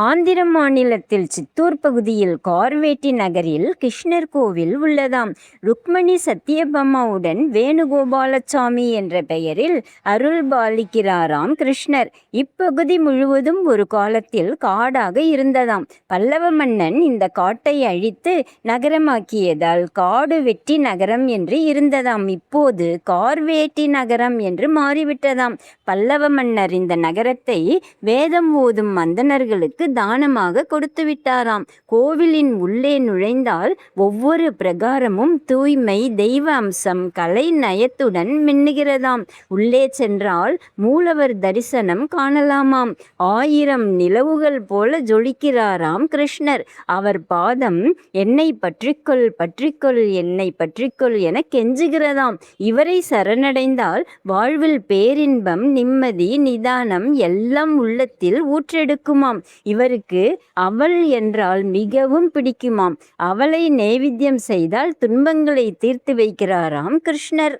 ஆந்திர மாநிலத்தில் சித்தூர் பகுதியில் கார்வேட்டி நகரில் கிருஷ்ணர் கோவில் உள்ளதாம். ருக்மணி சத்யபாமாவுடன் வேணுகோபாலசாமி என்ற பெயரில் அருள் பாலிக்கிறாராம் கிருஷ்ணர். இப்பகுதி முழுவதும் ஒரு காலத்தில் காடாக இருந்ததாம். பல்லவ மன்னன் இந்த காட்டை அழித்து நகரமாக்கியதால் காடு வெட்டி நகரம் என்று இருந்ததாம். இப்போது கார்வேட்டி நகரம் என்று மாறிவிட்டதாம். பல்லவ மன்னர் இந்த நகரத்தை வேதம் ஓதும் மந்தனர்களுக்கு தானமாக கொடுத்து விட்டாராம். கோவிலின் உள்ளே நுழைந்தால் ஒவ்வொரு பிரகாரமும் தூய்மை, தெய்வ அம்சம், கலை நயத்துடன் மின்னுகிறதாம். உள்ளே சென்றால் மூலவர் தரிசனம் காணலாமாம். 1000 நிலவுகள் போல ஜொலிக்கிறாராம் கிருஷ்ணர். அவர் பாதம் என்னை பற்றிக்கொள் பற்றிக்கொள் என்னை பற்றிக்கொள் என கெஞ்சுகிறதாம். இவரை சரணடைந்தால் வாழ்வில் பேரின்பம், நிம்மதி, நிதானம் எல்லாம் உள்ளத்தில் ஊற்றெடுக்குமாம். இவருக்கு அவள் என்றால் மிகவும் பிடிக்குமாம். அவளை நைவேத்தியம் செய்தால் துன்பங்களை தீர்த்து வைக்கிறாராம் கிருஷ்ணர்.